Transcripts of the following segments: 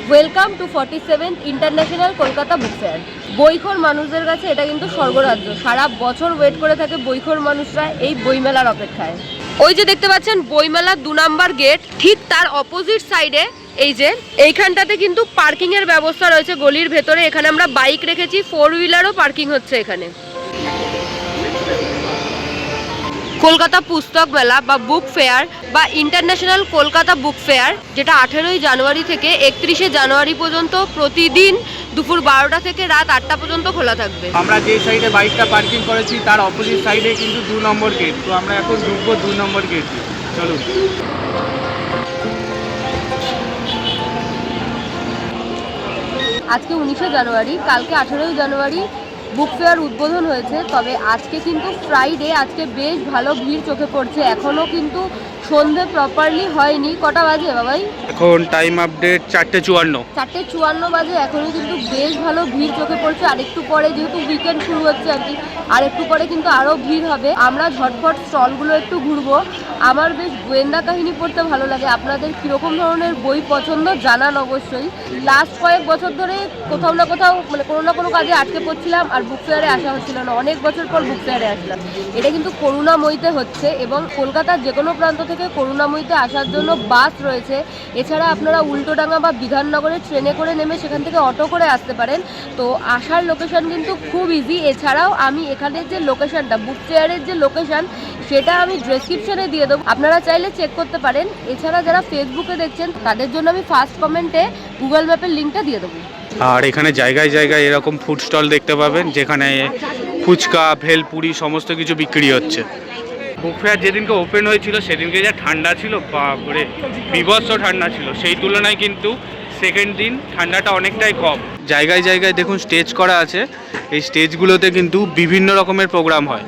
Welcome to 47th international Kolkata book fair. বইখোর মানুষদের কাছে এটা কিন্তু স্বর্গরাজ্য। সারা বছর ওয়েট করে থাকে বইখোর মানুষরা এই বইমেলার অপেক্ষায়। ওই যে দেখতে পাচ্ছেন বইমেলার 2 নম্বর গেট, ঠিক তার অপোজিট সাইডে এই যে এইখানটাতে কিন্তু পার্কিং এর ব্যবস্থা রয়েছে গলির ভেতরে। এখানে আমরা বাইক রেখেছি, 4 হুইলারও পার্কিং হচ্ছে এখানে। কলকাতা পুস্তক মেলা বা বুক ফেয়ার বা ইন্টারন্যাশনাল কলকাতা বুক ফেয়ার, যেটা 18ই জানুয়ারি থেকে 31শে জানুয়ারি পর্যন্ত প্রতিদিন দুপুর 12টা থেকে রাত 8টা পর্যন্ত খোলা থাকবে। আমরা যে সাইডে বাইকটা পার্কিং করেছি তার অপোজিট সাইডে কিন্তু 2 নম্বর গেট। তো আমরা এখন ঢুকবো 2 নম্বর গেট। চলুন। আজকে 19শে জানুয়ারি, কালকে 18ই জানুয়ারি বুক ফেয়ার উদ্বোধন হয়েছে। তবে আজকে কিন্তু ফ্রাইডে, আজকে বেশ ভালো ভিড় চোখে পড়ছে। এখনও কিন্তু সন্ধে প্রপারলি হয়নি। কটা বাজে বাবাই? এখন টাইম আপডেট 4:54। 4:54 বাজে। এখনও কিন্তু বেশ ভালো ভিড় চোখে পড়ছে। আর একটু পরে, যেহেতু উইকেন্ড শুরু হচ্ছে আর কি, আর একটু পরে কিন্তু আরও ভিড় হবে। আমরা ঝটফট স্টলগুলো একটু ঘুরবো। আমার বেশ গোয়েন্দা কাহিনী পড়তে ভালো লাগে। আপনাদের কীরকম ধরনের বই পছন্দ জানান অবশ্যই। লাস্ট কয়েক বছর ধরে কোথাও না কোথাও কোনো না কোনো কাজে আটকে পড়ছিলাম আর বুক ফেয়ারে আসা হচ্ছিল না। অনেক বছর পর বুক ফেয়ারে আসলাম। এটা কিন্তু করুণাময়ীতে হচ্ছে এবং কলকাতার যে কোনো প্রান্ত থেকে করুণাময়ীতে আসার জন্য বাস রয়েছে। এছাড়া আপনারা উল্টোডাঙ্গা বা বিধাননগরে ট্রেনে করে নেমে সেখান থেকে অটো করে আসতে পারেন। তো আসার লোকেশন কিন্তু খুব ইজি। এছাড়াও আমি এখানের যে লোকেশনটা, বুক ফেয়ারের যে লোকেশন, সেটা আমি ডেসক্রিপশনে দিয়ে দেবো, আপনারা চাইলে চেক করতে পারেন। এছাড়া যারা ফেসবুকে দেখছেন তাদের জন্য আমি ফার্স্ট কমেন্টে গুগল ম্যাপের লিঙ্কটা দিয়ে দেবো। আর এখানে জায়গায় জায়গায় এরকম ফুড স্টল দেখতে পাবেন, যেখানে ফুচকা, ভেলপুরি সমস্ত কিছু বিক্রি হচ্ছে। বুক ফেয়ার যেদিনকে ওপেন হয়েছিল সেদিনকে যা ঠান্ডা ছিল, বাপরে বিভৎস ঠান্ডা ছিল। সেই তুলনায় কিন্তু সেকেন্ড দিন ঠান্ডাটা অনেকটাই কম। জায়গায় জায়গায় দেখুন স্টেজ করা আছে। এই স্টেজগুলোতে কিন্তু বিভিন্ন রকমের প্রোগ্রাম হয়।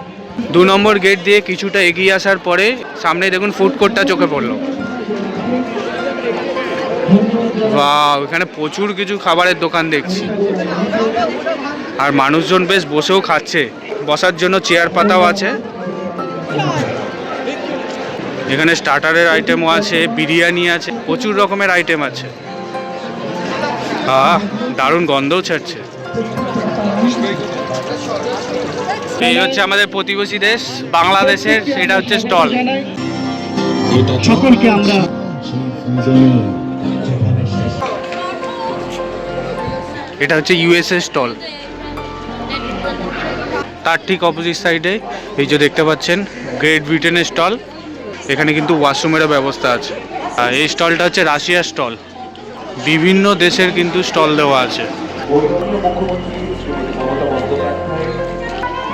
2 নম্বর গেট দিয়ে কিছুটা এগিয়ে আসার পরে সামনে দেখুন ফুড কোর্টটা চোখে পড়লো। বাহ, এখানে প্রচুর কিছু খাবারের দোকান দেখছি। আর মানুষজন বেশ বসেও খাচ্ছে, বসার জন্য চেয়ার পাতাও আছে। এখানে স্টার্টারের আইটেমও আছে, বিরিয়ানি আছে, প্রচুর রকমের আইটেম আছে। দারুণ গন্ধও ছাড়ছে। এই হচ্ছে আমাদের প্রতিবেশী দেশ বাংলাদেশের, সেটা হচ্ছে স্টল। সকলকে আমরা এটা হচ্ছে ইউএসএ স্টল। তার ঠিক অপোজিট সাইডে এই যে দেখতে পাচ্ছেন গ্রেট ব্রিটেনের স্টল। এখানে কিন্তু ওয়াশরুমেরও ব্যবস্থা আছে। আর এই স্টলটা হচ্ছে রাশিয়ার স্টল। বিভিন্ন দেশের কিন্তু স্টল দেওয়া আছে।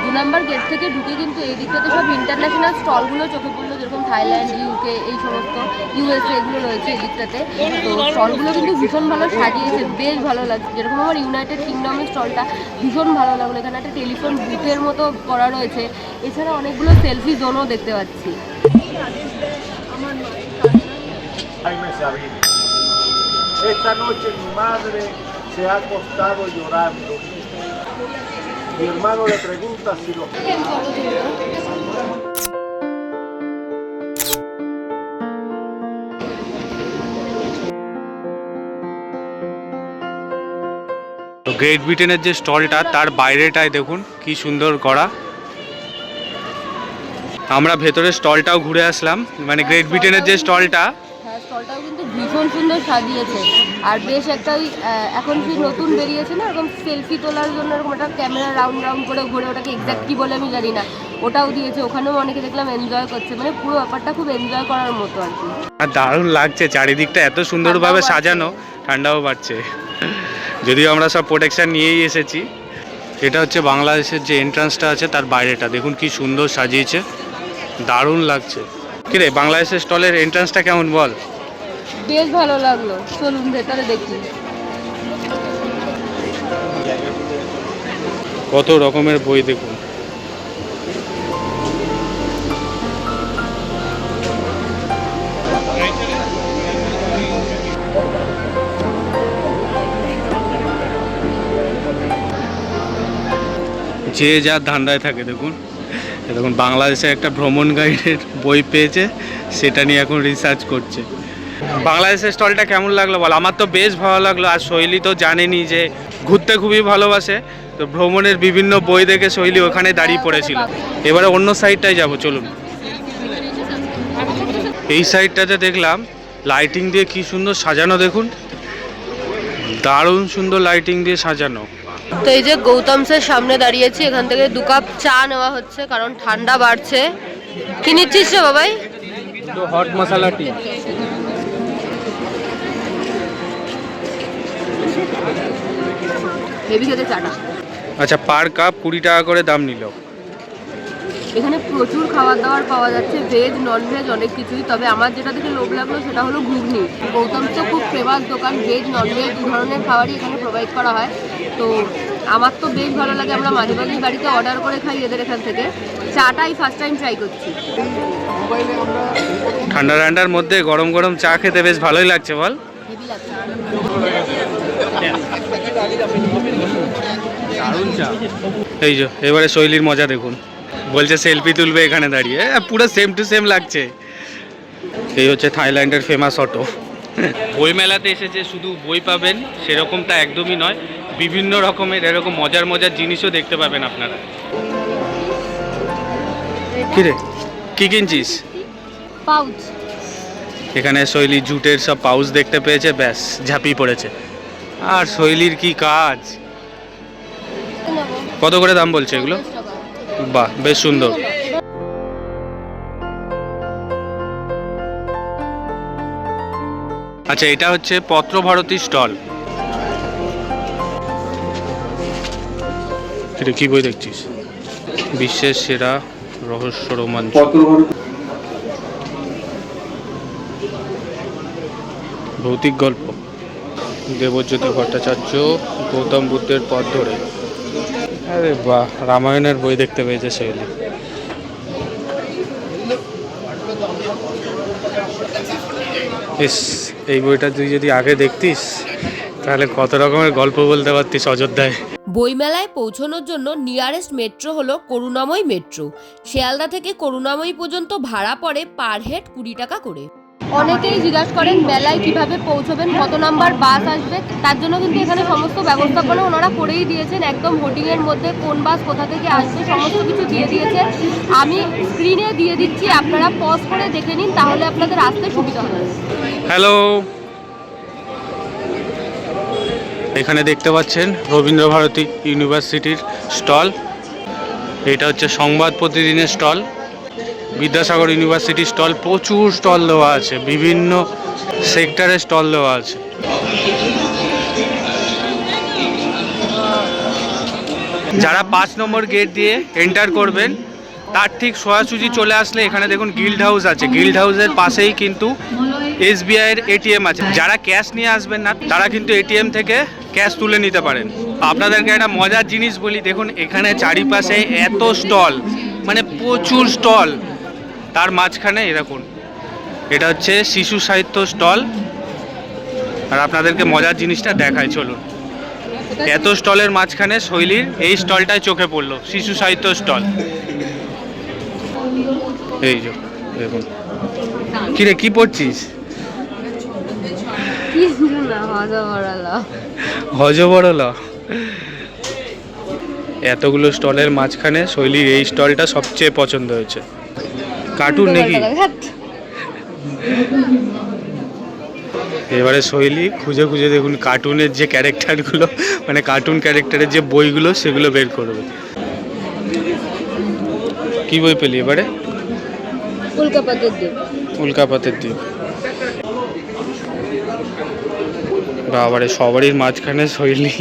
2 নম্বর গেট থেকে ঢুকে কিন্তু এই দিকটাতে সব ইন্টারন্যাশনাল স্টলগুলো চোখে পড়লো, যেরকম থাইল্যান্ড, ইউকে, এই সমস্ত ইউএসএ এগুলো রয়েছে এই দিকটাতে। তো স্টলগুলো কিন্তু ভীষণ ভালো সাজিয়েছে, বেশ ভালো লাগছে। যেরকম আমার ইউনাইটেড কিংডমের স্টলটা ভীষণ ভালো লাগলো। এখানে একটা টেলিফোন বুথের মতো করা রয়েছে। এছাড়া অনেকগুলো সেলফি জোনও দেখতে পাচ্ছি। Esta noche mi madre se ha acostado llorando. Mi hermano le pregunta si lo... তো গ্রেট ব্রিটেনের যে স্টলটা, তার বাইরেটায় দেখুন কি সুন্দর করা। আমরা ভেতরে স্টলটাও ঘুরে আসলাম, মানে গ্রেট ব্রিটেনের যে স্টলটা, হ্যাঁ, স্টলটাও কিন্তু ভীষণ সুন্দর সাজিয়েছে। আর বেশ একটা এখন কি নতুন বেরিয়েছে না, এরকম সেলফি তোলার জন্য এরকম একটা ক্যামেরা রাউন্ড রাউন্ড করে ঘুরে, ওটাকে এক্স্যাক্ট কি বলে আমি জানি না, ওটাও দিয়েছে। ওখানেও অনেকে দেখলাম এনজয় করছে। মানে পুরো ব্যাপারটা খুব এনজয় করার মতো আর কি। আর দারুণ লাগছে, চারিদিকটা এত সুন্দরভাবে সাজানো, ঠান্ডাও বাড়ছে। যদিও আমরা সব প্রোটেকশন নিয়েই এসেছি। এটা হচ্ছে বাংলাদেশের যে এন্ট্রান্সটা আছে তার বাইরেটা, দেখুন কি সুন্দর সাজিয়েছে, দারুণ লাগছে। কিরে, বাংলাদেশের স্টলের এন্ট্রান্সটা কেমন বল? বেশ ভালো লাগলো, চলুন ভেতরে দেখি। কত রকমের বই দেখুন। যে যার ধান্দায় থাকে। দেখুন দেখুন বাংলাদেশে একটা ভ্রমণ গাইডের বই পেয়েছে, সেটা নিয়ে এখন রিসার্চ করছে। বাংলাদেশের স্টলটা কেমন লাগলো বল? আমার তো বেশ ভালো লাগলো। আর শৈলী তো জানেনি যে ঘুরতে খুবই ভালোবাসে, তো ভ্রমণের বিভিন্ন বই দেখে শৈলী ওখানে দাঁড়িয়ে পড়েছিল। এবারে অন্য সাইডটায় যাব, চলুন। এই সাইডটাতে দেখলাম লাইটিং দিয়ে কি সুন্দর সাজানো, দেখুন দারুণ সুন্দর লাইটিং দিয়ে সাজানো। তো এই যে গৌতমসের সামনে দাঁড়িয়েছি, এখান থেকে 2 কাপ চা নেওয়া হচ্ছে কারণ ঠান্ডা বাড়ছে। কি নিচ্ছিস রে বাবাই? তো হট মশলা টি। হেভি খেতে চাটা। আচ্ছা, পার কাপ 20 টাকা করে দাম নিল। এখানে প্রচুর খাবার দাবার পাওয়া যাচ্ছে, ভেজ নন ভেজ অনেক কিছুই। তবে আমার যেটা দেখে লোভ লাগলো সেটা হলো ঘুগনি। গৌতম তো খুব ফেমাস দোকান, ভেজ নন ভেজ দু ধরনের খাবারই এখানে প্রোভাইড করা হয়। তো আমার তো বেশ ভালো লাগে, আমরা মাঝে মাঝেই বাড়িতে অর্ডার করে খাই এদের এখান থেকে। চাটাই ফার্স্ট টাইম ট্রাই করছি। ঠান্ডা ঠান্ডার মধ্যে গরম গরম চা খেতে বেশ ভালোই লাগছে বল। হেভি লাগছে। এই যে এবারে শৈলীর মজা দেখুন, বলছে সেলফি তুলবে এখানে দাঁড়িয়ে, পুরো সেম টু সেম লাগছে। এই হচ্ছে থাইল্যান্ডের ফেমাস অটো। বই মেলাতে এসেছে শুধু বই পাবেন সেরকমটা একদমই নয়, বিভিন্ন রকমের এরকম মজার মজার জিনিসও দেখতে পাবেন আপনারা। কি রে, কি কিনছিস? পাউচ। এখানে শৈলী জুটের সব পাউচ দেখতে পেয়েছে, ব্যাস ঝাঁপিয়ে পড়েছে। আর শৈলীর কি কাজ! কত করে দাম বলছে এগুলো? বাহ, বেশ সুন্দর। আচ্ছা, এটা হচ্ছে পত্রভারতী স্টল। এটা কি বই দেখছিস? বিশ্বের সেরা রহস্য রোমাঞ্চ। ভৌতিক গল্প। দেবজ্যোতি ভট্টাচার্য, গৌতম বুদ্ধের পথ ধরে। আরে বাহ, রামায়ণের বই দেখতে পেয়েছে শৈলী। ইস, এই বইটা তুই যদি আগে দেখতিস তাহলে কত রকমের গল্প বলতে পারতিস অযোধ্যায়। বইমেলায় পৌঁছানোর জন্য নিয়ারেস্ট মেট্রো হলো করুণাময়ী মেট্রো। শিয়ালদা থেকে করুণাময়ী পর্যন্ত ভাড়া পড়ে পার হেড 20 টাকা করে। অনেকেই জিজ্ঞাসা করেন মেলায় কিভাবে পৌঁছবেন, কত নাম্বার বাস আসবে। তার জন্য কিন্তু এখানে সমস্ত ব্যবস্থাপনা ওনারা করেই দিয়েছেন, একদম হোর্ডিংয়ের মধ্যে কোন বাস কোথা থেকে আসবে সমস্ত কিছু দিয়ে দিয়েছেন। আমি স্ক্রিনে দিয়ে দিচ্ছি, আপনারা পজ করে দেখে নিন, তাহলে আপনাদের আসতে সুবিধা হবে। হ্যালো, এখানে দেখতে পাচ্ছেন রবীন্দ্রভারতী ইউনিভার্সিটির স্টল। এটা হচ্ছে সংবাদ প্রতিদিনের স্টল, বিদ্যাসাগর ইউনিভার্সিটির স্টল। প্রচুর স্টল দেওয়া আছে, বিভিন্ন সেক্টরে স্টল দেওয়া আছে। যারা 5 নম্বর গেট দিয়ে এন্টার করবেন তার ঠিক সোজাসুজি চলে আসলে এখানে দেখুন গিল্ড হাউস আছে। গিল্ড হাউসের পাশেই কিন্তু SBI এর ATM আছে। যারা ক্যাশ নিয়ে আসবেন না তারা কিন্তু ATM থেকে ক্যাশ তুলে নিতে পারেন। আপনাদেরকে একটা মজার জিনিস বলি, দেখুন এখানে চারিপাশে এত স্টল, মানে প্রচুর স্টল, তার মাঝখানে এরকম এটা হচ্ছে শিশু সাহিত্য স্টল। আর আপনাদেরকে মজার জিনিসটা দেখায়, চলুন। এত স্টলের মাঝখানে শৈলীর এই স্টলটাই চোখে পড়লো, শিশু সাহিত্য স্টল। এই যে দেখুন। কিরে, কি পড়ছিস? হজবরলা। এতগুলো স্টলের মাঝখানে শৈলীর এই স্টলটা সবচেয়ে পছন্দ হয়েছে। কার্টুন নাকি? এবারে শৈলী খুঁজে খুঁজে দেখুন কার্টুনের যে ক্যারেক্টারগুলো, মানে কার্টুন ক্যারেক্টারের যে বইগুলো সেগুলো বের করবে। কি বই পেলি এবারে? উল্কাপাতের দ্বীপ। উল্কাপাতের দ্বীপ। বাবারে, সবারই মাঝখানে শৈলী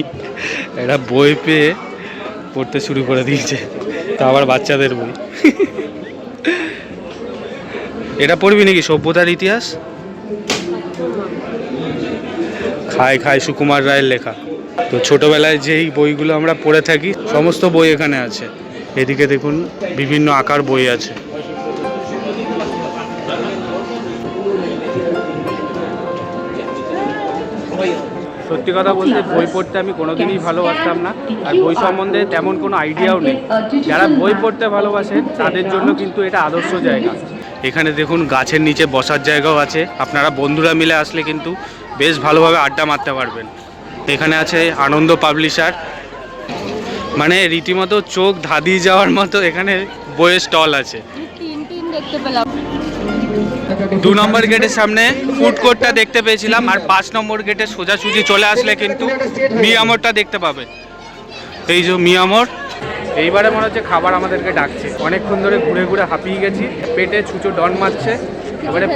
একটা বই পেয়ে পড়তে শুরু করে দিয়েছে, তা আবার বাচ্চাদের বই। এটা পড়বি নাকি, সভ্যতার ইতিহাস? খায় খায় সুকুমার রায়ের লেখা। তো ছোটবেলায় যেই বইগুলো আমরা পড়ে থাকি সমস্ত বই এখানে আছে। এদিকে দেখুন বিভিন্ন আঁকার বই আছে। সত্যি কথা বলতে বই পড়তে আমি কোনোদিনই ভালোবাসতাম না, আর বই সম্বন্ধে তেমন কোনো আইডিয়াও নেই। যারা বই পড়তে ভালোবাসেন তাদের জন্য কিন্তু এটা আদর্শ জায়গা। এখানে দেখুন গাছের নিচে বসার জায়গাও আছে, আপনারা বন্ধুরা মিলে আসলে কিন্তু বেশ ভালোভাবে আড্ডা মারতে পারবেন। এখানে আছে আনন্দ পাবলিশার, মানে রীতিমতো চোখ ধাঁধিয়ে যাওয়ার মতো এখানে বইয়ের স্টল আছে। তিন দেখতে পেলাম। 2 নম্বর গেটের সামনে ফুড কোর্টটা দেখতে পেয়েছিলাম, আর 5 নম্বর গেটে সোজাসুজি চলে আসলে কিন্তু মিয়ামরটা দেখতে পাবে। এই যে মিয়ামর, এইবারে মনে হচ্ছে খাবার আমাদেরকে ডাকছে, অনেকক্ষণ ধরে ঘুরে ঘুরে হাঁপিয়ে গেছি, পেটে ছুঁচো ডন মারছে এবারে।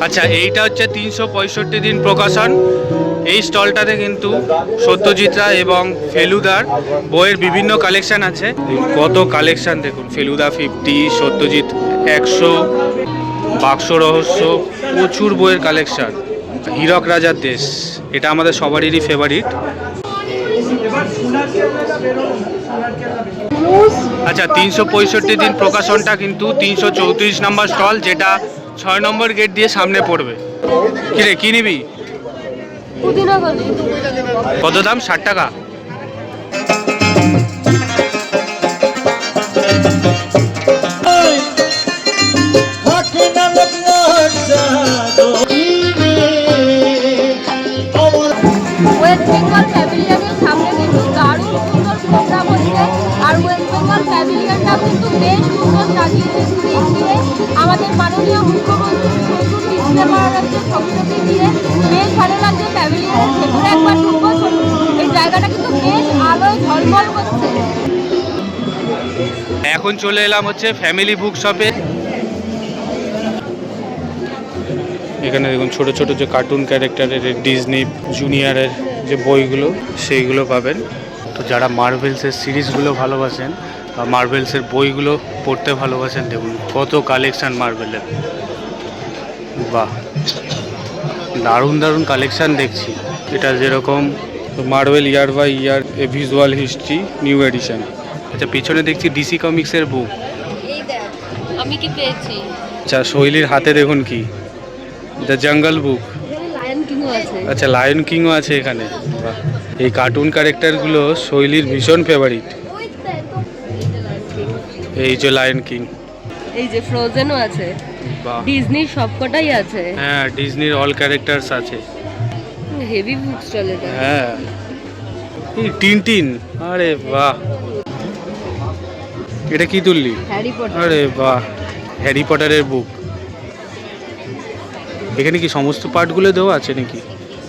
আচ্ছা, এইটা হচ্ছে 365 দিন প্রকাশন। এই স্টলটাতে কিন্তু সত্যজিৎ রায় এবং ফেলুদার বইয়ের বিভিন্ন কালেকশন আছে। কত কালেকশন দেখুন, ফেলুদা 50, সত্যজিৎ 100, বাক্স রহস্য, প্রচুর বইয়ের কালেকশন। হীরক রাজার দেশ, এটা আমাদের সবারই ফেভারিট। আচ্ছা, 365 দিন প্রকাশনটা কিন্তু 334 নম্বর স্টল, যেটা 6 নম্বর গেট দিয়ে সামনে পড়বে। কিরে, কি নিবি? কত দাম? 60 টাকা। ওয়েস্ট বেঙ্গল প্যাভিলিয়নের সামনে কিন্তু দারুণ সুন্দর প্রোগ্রাম হচ্ছে, আর ওয়েস্ট বেঙ্গল প্যাভিলিয়নটা কিন্তু বেশ সুন্দর সাজিয়েছে স্ক্রিন দিয়ে। আমাদের মাননীয় মুখ্যমন্ত্রী প্রচুর ডিসপ্লে করা রয়েছে ছবি দিয়ে, বেশ ভালো লাগছে। প্যাভিলিয়নের ভেতরে একবার ঢুকবো, এই জায়গাটা কিন্তু বেশ আলোয় ঝলমল করছে। এখন চলে এলাম হচ্ছে ফ্যামিলি বুক শপে। এখানে দেখুন ছোট ছোট যে কার্টুন ক্যারেক্টারের ডিজনি জুনিয়রের যে বইগুলো সেইগুলো পাবেন। তো যারা মার্ভেলসের সিরিজগুলো ভালোবাসেন বা মার্ভেলসের বইগুলো পড়তে ভালোবাসেন, দেখুন কত কালেকশান মার্ভেলের। বাহ, দারুণ দারুণ কালেকশান দেখছি। এটা যেরকম Marvel year by year a visual history new edition. আচ্ছা, পিছনে দেখছি ডিসি কমিক্সের বুক। এই দেখ আমি কি পেয়েছি। আচ্ছা, শৈলীর হাতে দেখুন কি, দ্য জঙ্গল বুক। লায়ন কিংও আছে। আচ্ছা, লায়ন কিংও আছে এখানে। বাহ, এই কার্টুন ক্যারেক্টারগুলো শৈলীর ভীষণ ফেভারিট। এই যে লায়ন কিং, এই যে ফ্রোজেনও আছে। বাহ, ডিজনির সবকটাই আছে। হ্যাঁ, ডিজনির অল ক্যারেক্টারস আছে। হেভি বুক স্টল এটা। হ্যাঁ, এই টিনটিন, আরে বাহ, এটা কি তুললি? Harry Potter. আরে বাহ, হ্যারি পটারের বুক। এখানে কি সমস্ত পার্টগুলো দেওয়া আছে নাকি?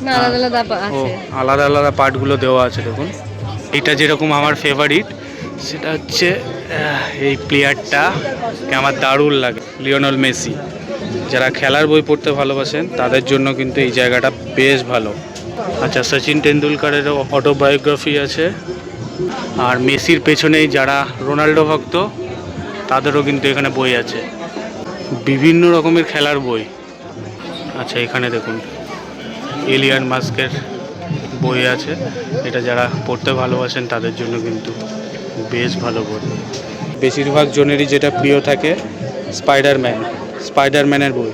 না, আলাদা আলাদা ও, আছে। আলাদা আলাদা পার্টগুলো দেওয়া আছে দেখুন। এটা যেরকম আমার ফেভারিট, সেটা হচ্ছে এই প্লেয়ারটা আমার দারুণ লাগে, লিওনেল মেসি। যারা খেলার বই পড়তে ভালোবাসেন তাদের জন্য কিন্তু এই জায়গাটা বেশ ভালো। আচ্ছা, সচিন টেন্ডুলকারেরও অটোবায়োগ্রাফি আছে, আর মেসির পেছনেই যারা রোনাল্ডো ভক্ত তাদেরও কিন্তু এখানে বই আছে, বিভিন্ন রকমের খেলার বই। আচ্ছা, এখানে দেখুন এলিয়ন মাস্কের বই আছে, এটা যারা পড়তে ভালোবাসেন তাদের জন্য কিন্তু বেশ ভালো বই। বেশিরভাগ জনেরই যেটা প্রিয় থাকে স্পাইডারম্যানের বই।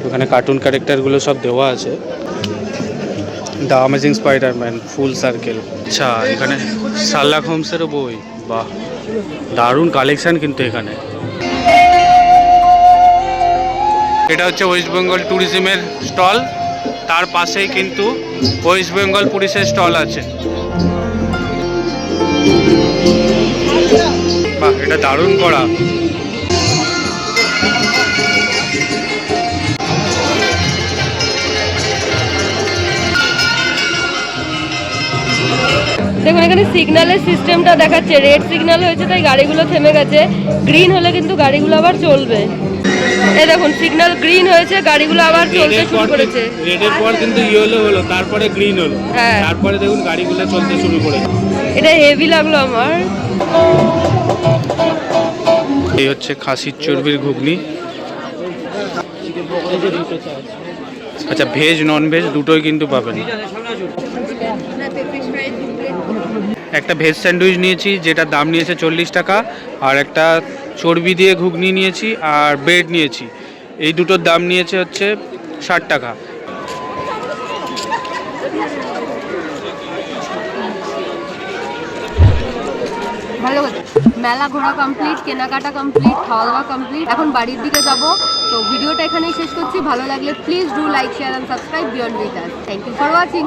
ওখানে কার্টুন ক্যারেক্টারগুলো সব দেওয়া আছে। The amazing Spiderman, full circle. আচ্ছা, এখানে শার্লক হোমসেরও বই। বাহ, দারুণ কালেকশান কিন্তু এখানে। এটা হচ্ছে ওয়েস্ট বেঙ্গল ট্যুরিজমের স্টল, তার পাশেই কিন্তু ওয়েস্ট বেঙ্গল পুলিশের স্টল আছে। বাহ, এটা দারুণ করা। দেখুন এখানে সিগন্যালের সিস্টেমটা দেখাচ্ছে, রেড সিগন্যাল হয়েছে তাই গাড়িগুলো থেমে গেছে, গ্রিন হলে কিন্তু গাড়িগুলো আবার চলবে। এই দেখুন সিগন্যাল গ্রিন হয়েছে, গাড়িগুলো আবার চলতে শুরু করেছে। রেডের পর কিন্তু ইয়েলো হলো, তারপরে গ্রিন হলো, হ্যাঁ, তারপরে দেখুন গাড়িগুলো চলতে শুরু করেছে। এটা হেভি লাগলো আমার। এই হচ্ছে খাসির চর্বির ঘুগনি। আচ্ছা, ভেজ নন ভেজ দুটোই কিন্তু পাবেন। একটা ভেজ স্যান্ডউইচ নিয়েছি, যেটার দাম নিয়েছে 40 টাকা, আর একটা চর্বি দিয়ে ঘুগনি নিয়েছি, আর ব্রেড নিয়েছি। এই দুটোর দাম নিয়েছে হচ্ছে 60 টাকা। ভালো কথা। মেলা ঘোরা কমপ্লিট, কেনাকাটা কমপ্লিট, খাওয়া দাওয়া কমপ্লিট, এখন বাড়ির দিকে যাব। তো ভিডিওটা এখানেই শেষ করছি। ভালো লাগলে please do like, share and subscribe beyond with us. Thank you for watching.